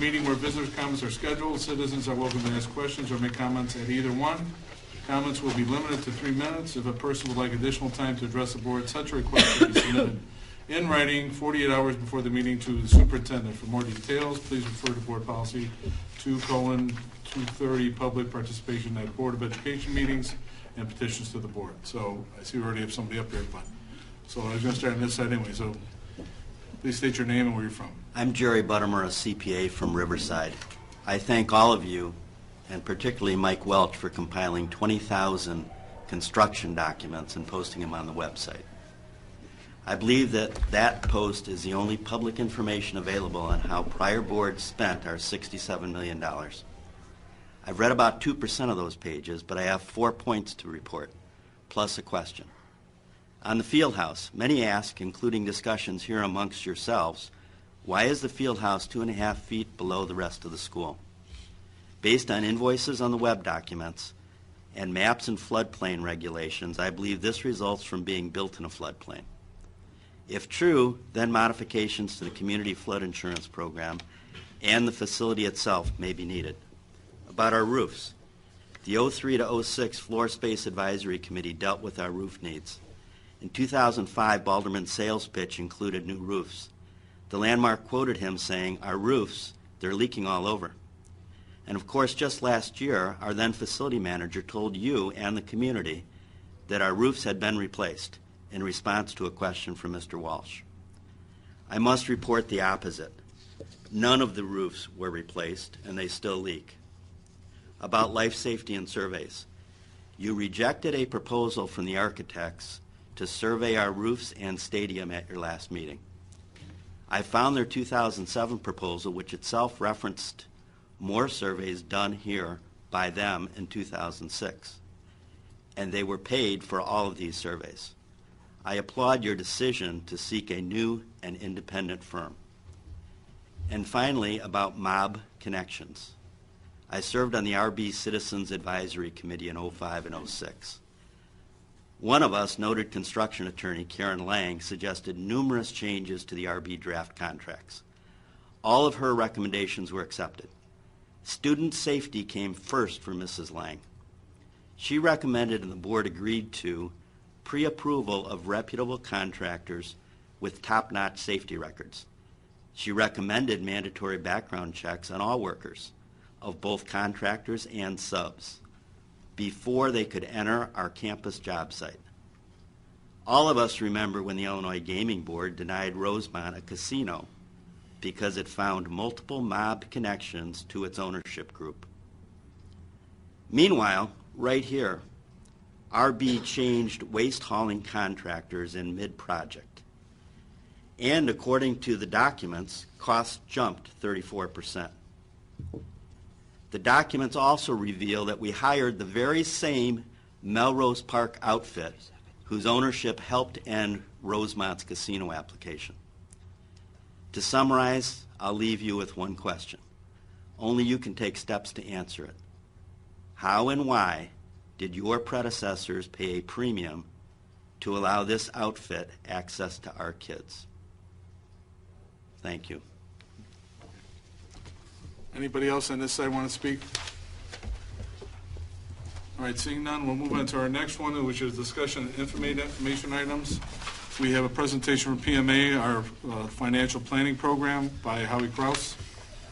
meeting where visitors' comments are scheduled. Citizens are welcome to ask questions or make comments at either one. Comments will be limited to 3 minutes. If a person would like additional time to address the board, such a request will be submitted in writing 48 hours before the meeting to the superintendent. For more details, please refer to Board Policy 2:230, public participation at Board of Education meetings and petitions to the board. So I see we already have somebody up here, but so I was going to start on this side anyway. So please state your name and where you're from. I'm Jerry Buttermer, a CPA from Riverside. I thank all of you, and particularly Mike Welch, for compiling 20,000 construction documents and posting them on the website. I believe that that post is the only public information available on how prior boards spent our $67 million. I've read about 2% of those pages, but I have 4 points to report, plus a question. On the field house, many ask, including discussions here amongst yourselves, why is the field house 2.5 feet below the rest of the school? Based on invoices on the web documents and maps and floodplain regulations, I believe this results from being built in a floodplain. If true, then modifications to the community flood insurance program and the facility itself may be needed. About our roofs, the 03 to 06 Floor Space Advisory Committee dealt with our roof needs. In 2005, Balderman's sales pitch included new roofs. The Landmark quoted him saying, "Our roofs, they're leaking all over." And of course, just last year, our then facility manager told you and the community that our roofs had been replaced in response to a question from Mr. Walsh. I must report the opposite. None of the roofs were replaced, and they still leak. About life safety and surveys, you rejected a proposal from the architects to survey our roofs and stadium at your last meeting. I found their 2007 proposal, which itself referenced more surveys done here by them in 2006, and they were paid for all of these surveys. I applaud your decision to seek a new and independent firm. And finally, about mob connections. I served on the RB Citizens Advisory Committee in 05 and 06. One of us, noted construction attorney Karen Lang, suggested numerous changes to the RB draft contracts. All of her recommendations were accepted. Student safety came first for Mrs. Lang. She recommended, and the board agreed to, pre-approval of reputable contractors with top-notch safety records. She recommended mandatory background checks on all workers, of both contractors and subs, before they could enter our campus job site. All of us remember when the Illinois Gaming Board denied Rosemont a casino because it found multiple mob connections to its ownership group. Meanwhile, right here, RB changed waste hauling contractors in mid-project. And according to the documents, costs jumped 34%. The documents also reveal that we hired the very same Melrose Park outfit whose ownership helped end Rosemont's casino application. To summarize, I'll leave you with one question. Only you can take steps to answer it. How and why did your predecessors pay a premium to allow this outfit access to our kids? Thank you. Anybody else on this side want to speak? All right, seeing none, we'll move on to our next one, which is discussion of information items. We have a presentation from PMA, our financial planning program, by Howie Kraus.